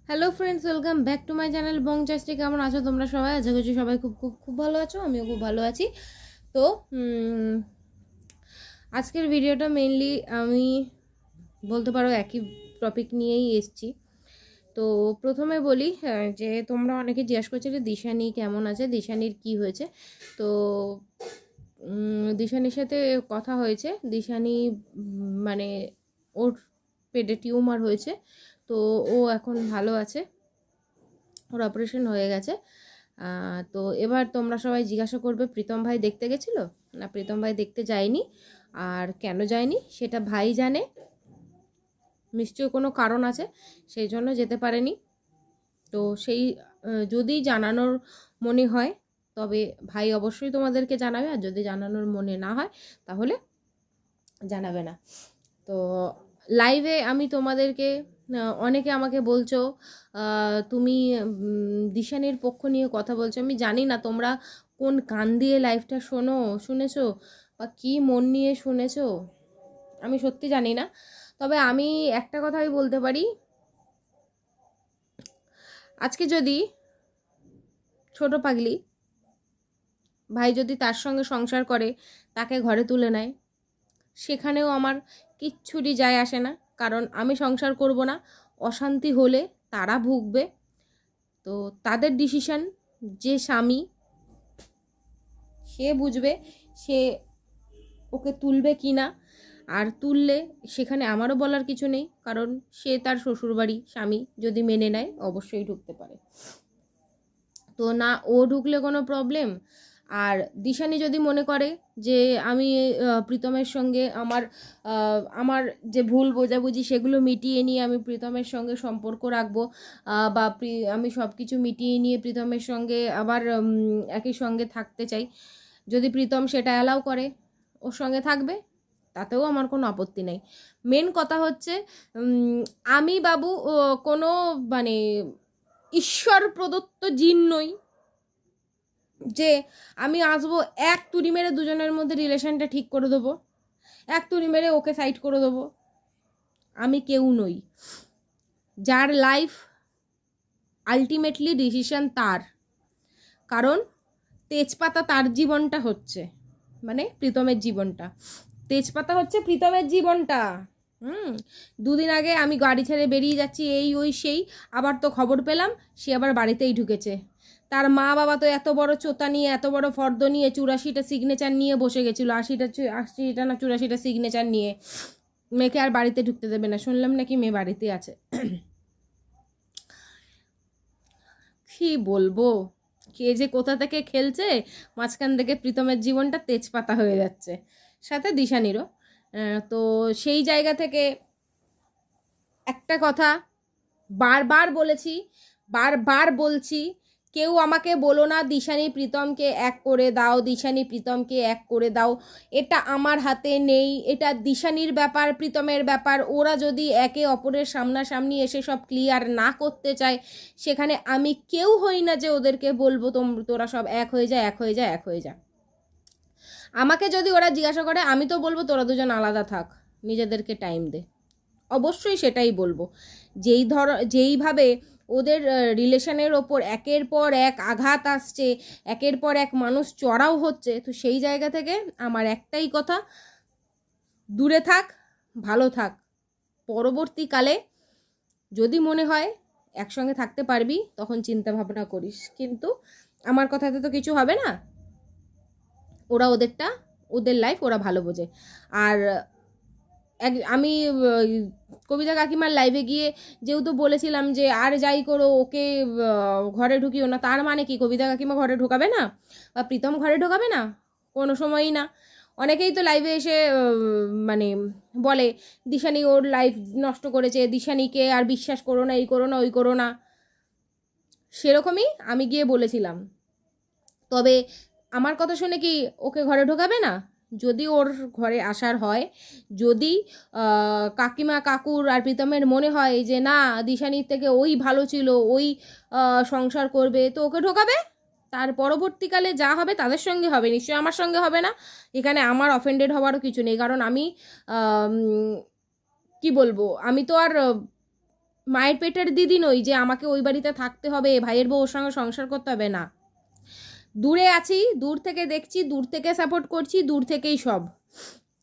Hello friends, welcome back to my channel Bongchasti. কেমন আছো তোমরা সবাই? আশা করছি সবাই খুব খুব খুব ভালো আছো। আমিও খুব ভালো আছি। তো আজকের ভিডিওটা মেইনলি আমি বলতে পারো একই টপিক নিয়েই এসছি। তো প্রথমে বলি যে তোমরা অনেকে জিজ্ঞাসা করছো যে দিশানি কেমন আছে, দিশানির কি হয়েছে। তো দিশানির সাথে কথা হয়েছে। দিশানি মানে ওর পেটে টিউমার হয়েছে, তো ও এখন ভালো আছে, ওর অপারেশন হয়ে গেছে। তো এবার তোমরা সবাই জিজ্ঞাসা করবে প্রীতম ভাই দেখতে গেছিলো না? প্রীতম ভাই দেখতে যায়নি। আর কেন যায়নি সেটা ভাই জানে, নিশ্চয়ই কোনো কারণ আছে, সেই জন্য যেতে পারেনি। তো সেই যদি জানানোর মনে হয় তবে ভাই অবশ্যই তোমাদেরকে জানাবে, আর যদি জানানোর মনে না হয় তাহলে জানাবে না। তো লাইভে আমি তোমাদেরকে অনেকে আমাকে বলছো তুমি দিশানির পক্ষ নিয়ে কথা বলছো। আমি জানি না তোমরা কোন কান দিয়ে লাইভটা শুনেছো বা কি মন নিয়ে শুনেছো, আমি সত্যি জানি না। তবে আমি একটা কথাই বলতে পারি, আজকে যদি ছোট পাগলি ভাই যদি তার সঙ্গে সংসার করে, তাকে ঘরে তুলে নেয়, সেখানেও আমার কিচ্ছুটি যায় আসে না, কারণ আমি সংসার করব না। অশান্তি হলে তারা ভুগবে, তো তাদের ডিসিশন। যে স্বামী সে বুঝবে সে ওকে তুলবে কি না। আর তুললে সেখানে আমারও বলার কিছু নেই, কারণ সে তার শ্বশুরবাড়ি, স্বামী যদি মেনে নেয় অবশ্যই ঢুকতে পারে। তো না ও ঢুকলে কোনো প্রবলেম। আর দিশানি যদি মনে করে যে আমি প্রীতমের সঙ্গে আমার যে ভুল বোঝাবুঝি সেগুলো মিটিয়ে নিয়ে আমি প্রীতমের সঙ্গে সম্পর্ক রাখবো, বা আমি সব কিছু মিটিয়ে নিয়ে প্রীতমের সঙ্গে আবার একই সঙ্গে থাকতে চাই, যদি প্রীতম সেটা অ্যালাউ করে ওর সঙ্গে থাকবে, তাতেও আমার কোনো আপত্তি নেই। মেন কথা হচ্ছে আমি বাবু কোনো মানে ঈশ্বর প্রদত্ত জিন নই যে আমি আসবো এক তুড়ি মেরে দুজনের মধ্যে রিলেশনটা ঠিক করে দেবো, এক তুড়ি মেরে ওকে সাইড করে দেবো। আমি কেউ নই। যার লাইফ আলটিমেটলি ডিসিশন তার, কারণ তেজপাতা তার জীবনটা হচ্ছে, মানে প্রীতমের জীবনটা তেজপাতা হচ্ছে প্রীতমের জীবনটা। দুদিন আগে আমি গাড়ি ছেড়ে বেরিয়ে যাচ্ছি, এই ওই সেই, আবার তো খবর পেলাম সে আবার বাড়িতেই ঢুকেছে। তার মা বাবা তো এত বড় চোতা নিয়ে, এত বড় ফর্দ নিয়ে 84টা সিগনেচার নিয়ে বসে গেছিলো, 80টা না 84টা সিগনেচার নিয়ে। মেয়েকে আর বাড়িতে ঢুকতে দেবে না, শুনলাম নাকি মেয়ে বাড়িতে আছে। কি বলবো, কে যে কোথা থেকে খেলছে, মাঝখান থেকে প্রীতমের জীবনটা তেজপাতা হয়ে যাচ্ছে, সাথে দিশানিরও। তো সেই জায়গা থেকে একটা কথা বারবার বলেছি, বারবার বলছি, কেউ আমাকে বলো না দিশানি প্রীতমকে এক করে দাও, দিশানি প্রীতমকে এক করে দাও। এটা আমার হাতে নেই, এটা দিশানির ব্যাপার, প্রীতমের ব্যাপার। ওরা যদি একে অপরের সামনাসামনি এসে সব ক্লিয়ার না করতে চায়, সেখানে আমি কেউ হই না যে ওদেরকে বলবো তোরা সব এক হয়ে যা, এক হয়ে যা, এক হয়ে যা। আমাকে যদি ওরা জিজ্ঞাসা করে আমি তো বলবো তোরা দুজন আলাদা থাক, নিজেদেরকে টাইম দে, অবশ্যই সেটাই বলবো। যেইভাবে ওদের রিলেশনের ওপর একের পর এক আঘাত আসছে, একের পর এক মানুষ চড়াও হচ্ছে, তো সেই জায়গা থেকে আমার একটাই কথা, দূরে থাক, ভালো থাক। পরবর্তীকালে যদি মনে হয় একসঙ্গে থাকতে পারবি তখন চিন্তা ভাবনা করিস, কিন্তু আমার কথাতে তো কিছু হবে না। ওরা ওদের লাইফ ওরা ভালো বোঝে। আর আমি কবিতা কাকিমার লাইভে গিয়ে যেহেতু বলেছিলাম যে আর যাই করো ওকে ঘরে ঢুকিও না, তার মানে কি কবিতা কাকিমা ঘরে ঢোকাবে না বা প্রীতম ঘরে ঢোকাবে না? কোনো সময়ই না। অনেকেই তো লাইভে এসে মানে বলে দিশানি ওর লাইফ নষ্ট করেছে, দিশানিকে আর বিশ্বাস করো না, এই করো না, ওই করো না। সেরকমই আমি গিয়ে বলেছিলাম, তবে আমার কথা শুনে কি ওকে ঘরে ঢোকাবে না? যদি ওর ঘরে আসার হয়, যদি কাকিমা কাকুর আর প্রীতমের মনে হয় যে না দিশানির থেকে ওই ভালো ছিল, ওই সংসার করবে, তো ওকে ঢোকাবে। তার পরবর্তীকালে যা হবে তাদের সঙ্গে হবে, নিশ্চয়ই আমার সঙ্গে হবে না। এখানে আমার অফেন্ডেড হওয়ারও কিছু নেই, কারণ আমি কি বলবো, আমি তো আর মায়ের পেটের দিদি নই যে আমাকে ওই বাড়িতে থাকতে হবে, ভাইয়ের বউর সঙ্গে সংসার করতে হবে, না। দূরে আছি, দূর থেকে দেখছি, দূর থেকে সাপোর্ট করছি, দূর থেকেই সব,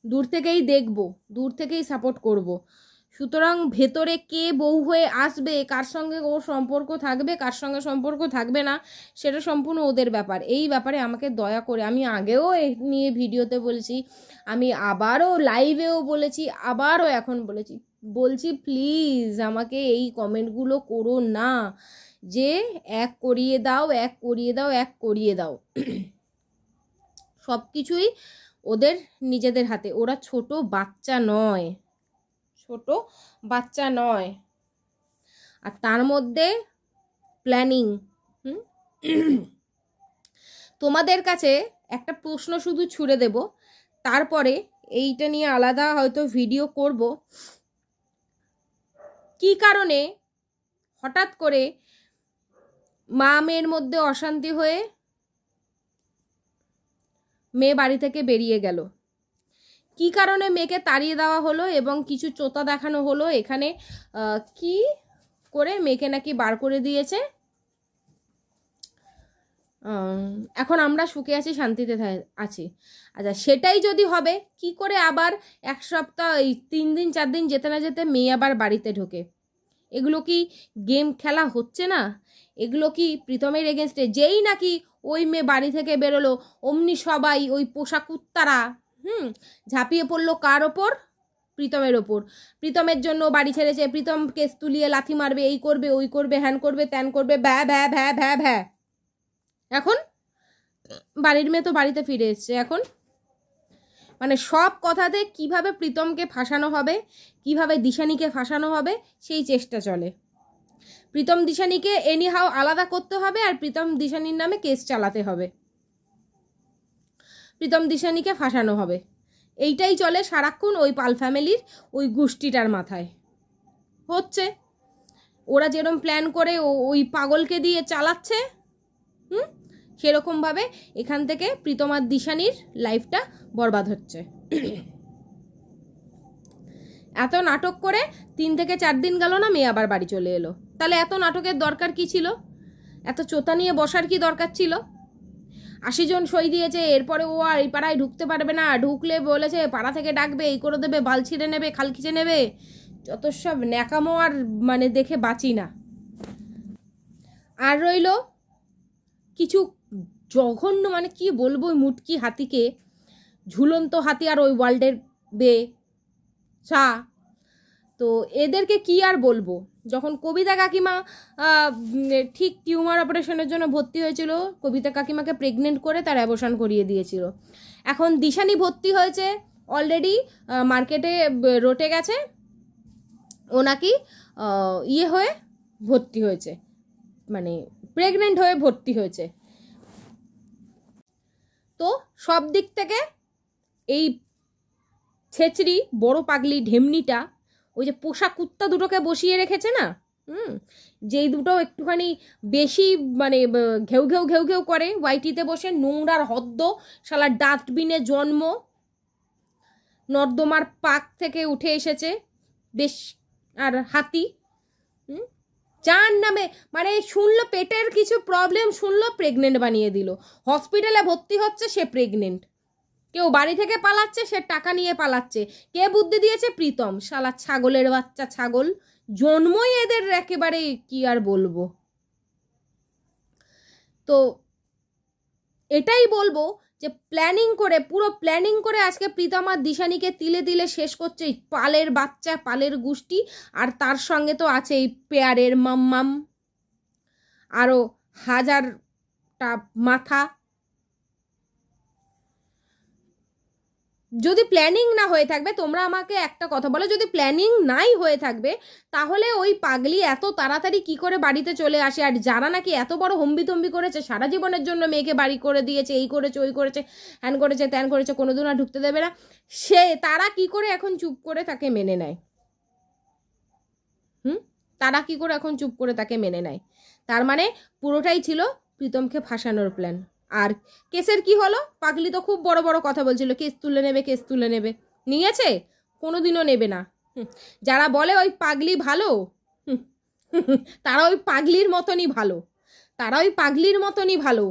দূর থেকেই দেখব, দূর থেকেই সাপোর্ট করব। সুতরাং ভেতরে কে বউ হয়ে আসবে, কার সঙ্গে ওর সম্পর্ক থাকবে, কার সঙ্গে সম্পর্ক থাকবে না, সেটা সম্পূর্ণ ওদের ব্যাপার। এই ব্যাপারে আমাকে দয়া করে, আমি আগেও নিয়ে ভিডিওতে বলেছি, আমি আবারও লাইভেও বলেছি, আবারও এখন বলছি প্লিজ আমাকে এই কমেন্টগুলো করো না যে এক করিয়ে দাও, এক করিয়ে দাও, এক করিয়ে দাও। সব কিছুই ওদের নিজেদের হাতে। ওরা ছোট বাচ্চা নয়, ছোট বাচ্চা নয়। আর তার মধ্যে প্ল্যানিং। তোমাদের কাছে একটা প্রশ্ন শুধু ছুড়ে দেব, তারপরে এইটা নিয়ে আলাদা হয়তো ভিডিও করব। কি কারণে হঠাৎ করে মা মেয়ের মধ্যে অশান্তি হয়ে মেয়ে বাড়ি থেকে বেরিয়ে গেল? কি কারণে মেয়েকে তাড়িয়ে দেওয়া হলো এবং কিছু চোতা দেখানো হলো? এখানে কি করে মেয়েকে নাকি বার করে দিয়েছে, এখন আমরা সুখে আছি, শান্তিতে আছি। আচ্ছা, সেটাই যদি হবে, কি করে আবার এক সপ্তাহ, 3 দিন 4 দিন যেতে না যেতে মেয়ে আবার বাড়িতে ঢোকে? এগুলো কি গেম খেলা হচ্ছে না? এগুলো কি প্রীতমের এগেনস্টে? যেই নাকি ওই মেয়ে বাড়ি থেকে বেরোলো, অমনি সবাই ওই পোষা কুত্তারা ঝাঁপিয়ে পড়লো কার ওপর? প্রীতমের ওপর। প্রীতমের জন্য বাড়ি ছেড়েছে, প্রীতম কেস তুলিয়ে লাথি মারবে, এই করবে, ওই করবে, হ্যান করবে, ত্যান করবে, ভ্যা ভ্যা ভ্যা ভ্যা ভ্যা। এখন বাড়ির মেয়ে তো বাড়িতে ফিরে এসছে। এখন মানে সব কথাতে কিভাবে প্রীতমকে ফাঁসানো হবে, কিভাবে দিশানিকে ফাঁসানো হবে, সেই চেষ্টা চলে। প্রীতম দিশানিকে এনিহাও আলাদা করতে হবে, আর প্রীতম দিশানির নামে কেস চালাতে হবে, প্রীতম দিশানিকে ফাঁসানো হবে। এইটাই চলে সারাক্ষণ ওই পাল ফ্যামিলির ওই গোষ্ঠীটার মাথায় হচ্ছে। ওরা যেরকম প্ল্যান করে ওই পাগলকে দিয়ে চালাচ্ছে, সেরকমভাবে এখান থেকে প্রীতম আর দিশানির লাইফটা বরবাদ হচ্ছে। এত নাটক করে 3 থেকে 4 দিন গেল না, মেয়ে আবার বাড়ি চলে এলো। তাহলে এত নাটকের দরকার কি ছিল? এত চোতা নিয়ে বসার কি দরকার ছিল? 80 জন সই দিয়েছে, এরপরে ও আর এই পাড়ায় ঢুকতে পারবে না, ঢুকলে বলেছে পাড়া থেকে ডাকবে, এই করে দেবে, বাল ছিঁড়ে নেবে, খাল খিচে নেবে, যত সব ন্যাকামো। আর মানে দেখে বাঁচি না। আর রইল কিছু জঘন্য, মানে কি বলবো, ওই মুটকি হাতিকে, ঝুলন্ত হাতি আর ওই ওয়ার্ল্ডের বে চা। তো এদেরকে কি আর বলবো? যখন কবিতা কাকিমা ঠিক টিউমার অপারেশনের জন্য ভর্তি হয়েছিল, কবিতা কাকিমাকে প্রেগনেন্ট করে তার অ্যাবর্শন করিয়ে দিয়েছিল। এখন দিশানি ভর্তি হয়েছে অলরেডি, মার্কেটে রটে গেছে, ও নাকি ইয়ে হয়ে ভর্তি হয়েছে, মানে প্রেগনেন্ট হয়ে ভর্তি হয়েছে। তো সব দিক থেকে এই ছেচড়ি বড় পাগলি ঢেমনিটা ওই যে পোষা কুত্তা দুটোকে বসিয়ে রেখেছে না, যেই দুটো একটুখানি বেশি মানে ঘেউ ঘেউ ঘেউ ঘেউ করে, ওয়াইটিতে বসে, নোংরার হদ্দ, শালার ডাস্টবিনে জন্ম, নর্দমার পাক থেকে উঠে এসেছে বেশ। আর হাতি যার নামে মানে শুনলো পেটের কিছু প্রবলেম, শুনলো প্রেগনেন্ট বানিয়ে দিল, হসপিটালে ভর্তি হচ্ছে, সে প্রেগনেন্ট। কেউ বাড়ি থেকে পালাচ্ছে, সে টাকা নিয়ে পালাচ্ছে। কে বুদ্ধি দিয়েছে? প্রীতম। শালা ছাগলের বাচ্চা, ছাগল জন্মই এদের একেবারে কি আর বলবো। তো এটাই বলবো যে প্ল্যানিং করে, পুরো প্ল্যানিং করে আজকে প্রীতম আর দিশানিকে তিলে তিলে শেষ করছে এই পালের বাচ্চা, পালের গোষ্ঠী। আর তার সঙ্গে তো আছে এই পেয়ারের মাম্মাম, আরও 1000টা মাথা। যদি প্ল্যানিং না হয়ে থাকবে, তোমরা আমাকে একটা কথা বলো, যদি প্ল্যানিং নাই হয়ে থাকবে, তাহলে ওই পাগলি এত তাড়াতাড়ি কি করে বাড়িতে চলে আসে? আর যারা নাকি এত বড় হম্বিতম্বি করেছে, সারা জীবনের জন্য মেয়েকে বাড়ি করে দিয়েছে, এই করেছে, ওই করেছে, হ্যান করেছে, ত্যান করেছে, কোনোদিন আর ঢুকতে দেবে না, তারা কি করে এখন চুপ করে তাকে মেনে নেয়? তারা কি করে এখন চুপ করে তাকে মেনে নেয়? তার মানে পুরোটাই ছিল প্রীতমকে ফাঁসানোর প্ল্যান। আর কেসের কি হলো? পাগলি তো খুব বড় বড় কথা বলছিল, কেস তুলে নেবে, কেস তুলে নেবে। নিয়েছে? কোনোদিনও নেবে না। যারা বলে ওই পাগলি ভালো, তারা ওই পাগলির মতনই ভালো, তারা ওই পাগলির মতনই ভালো।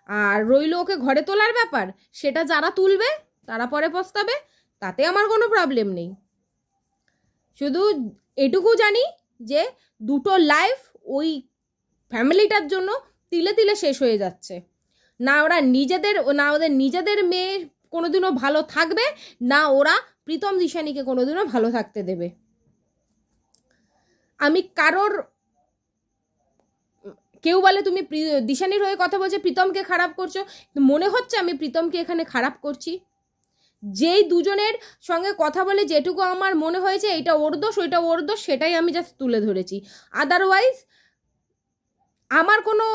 আর রইল ওকে ঘরে তোলার ব্যাপার, সেটা যারা তুলবে তারা পরে পস্তাবে, তাতে আমার কোনো প্রবলেম নেই। শুধু এটুকু জানি যে দুটো লাইফ ওই ফ্যামিলিটার জন্য তিলে তিলে শেষ হয়ে যাচ্ছে। না ওরা ওদের নিজেদের মেয়ে কোনোদিনও ভালো থাকবে, না ওরা প্রীতম দিশানিকে কোনোদিনও ভালো থাকতে দেবে। আমি কারোর, কেউ বলে তুমি দিশানির হয়ে কথা বলছে, প্রীতমকে খারাপ করছো, মনে হচ্ছে আমি প্রীতমকে এখানে খারাপ করছি। যেই দুজনের সঙ্গে কথা বলে যেটুকু আমার মনে হয়েছে এটা ওর দোষ ওইটা ওর দোষ, সেটাই আমি জাস্ট তুলে ধরেছি। আদারওয়াইজ আমার কোনো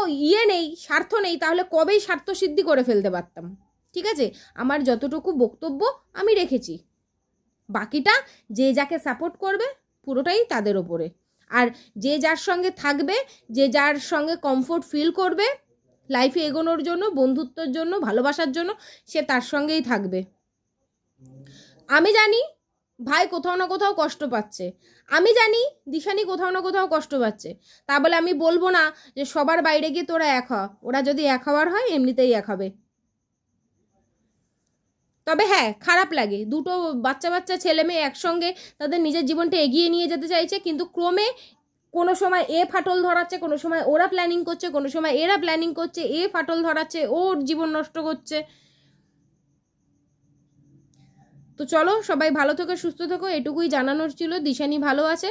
নেই, স্বার্থ নেই, তাহলে কবেই স্বার্থ সিদ্ধি করে ফেলতে পারতাম। ঠিক আছে, আমার যতটুকু বক্তব্য আমি রেখেছি, বাকিটা যে যাকে সাপোর্ট করবে পুরোটাই তাদের ওপরে। আর যে যার সঙ্গে থাকবে, যে যার সঙ্গে কমফোর্ট ফিল করবে লাইফে এগোনোর জন্য, বন্ধুত্বর জন্য, ভালোবাসার জন্য, সে তার সঙ্গেই থাকবে। আমি জানি ভাই কোথাও না কোথাও কষ্ট পাচ্ছে, আমি জানি দিশানি কোথাও না কোথাও কষ্ট পাচ্ছে, তা বলে আমি বলবো না যে সবার বাইরে গিয়ে তোরা এক হ। ওরা যদি এক হওয়ার হয় এমনিতেই এক হবে। তবে হ্যাঁ, খারাপ লাগে দুটো বাচ্চা ছেলে মেয়ে একসঙ্গে তাদের নিজের জীবনটা এগিয়ে নিয়ে যেতে চাইছে, কিন্তু ক্রমে কোনো সময় এ ফাটল ধরাচ্ছে, কোনো সময় ওরা প্ল্যানিং করছে, কোনো সময় এরা প্ল্যানিং করছে, এ ফাটল ধরাচ্ছে, ওর জীবন নষ্ট করছে। তো চলো সবাই ভালো থেকো, সুস্থ থেকো, এটুকুই জানানোর ছিল। দিশানি ভালো আছে,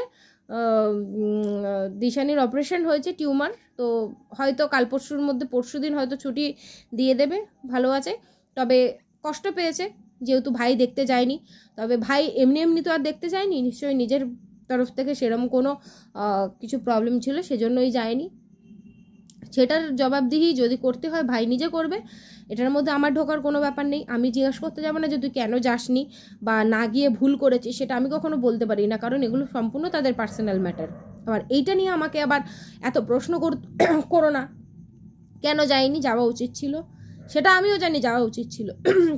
দিশানির অপারেশন হয়েছে টিউমার, তো হয়তো কাল পরশুর মধ্যে, পরশু দিন হয়তো ছুটি দিয়ে দেবে, ভালো আছে। তবে কষ্ট পেয়েছে যেহেতু ভাই দেখতে যায়নি, তবে ভাই এমনি তো আর দেখতে যায়নি, নিশ্চয়ই নিজের তরফ থেকে সেরকম কোনো কিছু প্রবলেম ছিল সেজন্যই যায়নি। সেটার জবাবদিহি যদি করতে হয় ভাই নিজে করবে, এটার মধ্যে আমার ঢোকার কোনো ব্যাপার নেই। আমি জিজ্ঞেস করতে যাবো না যে তুই কেন যাসনি বা না গিয়ে ভুল করেছিস, সেটা আমি কখনো বলতে পারি না, কারণ এগুলো সম্পূর্ণ তাদের পার্সোনাল ম্যাটার। আবার এইটা নিয়ে আমাকে আবার এত প্রশ্ন করো না, কেন যায়নি, যাওয়া উচিত ছিল, সেটা আমিও জানি যাওয়া উচিত ছিল,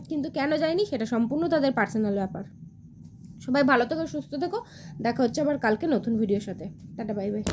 কিন্তু কেন যায়নি সেটা সম্পূর্ণ তাদের পার্সোনাল ব্যাপার। সবাই ভালো থেকো, সুস্থ থেকো, দেখা হচ্ছে আবার কালকে নতুন ভিডিওর সাথে। Tata, bye bye.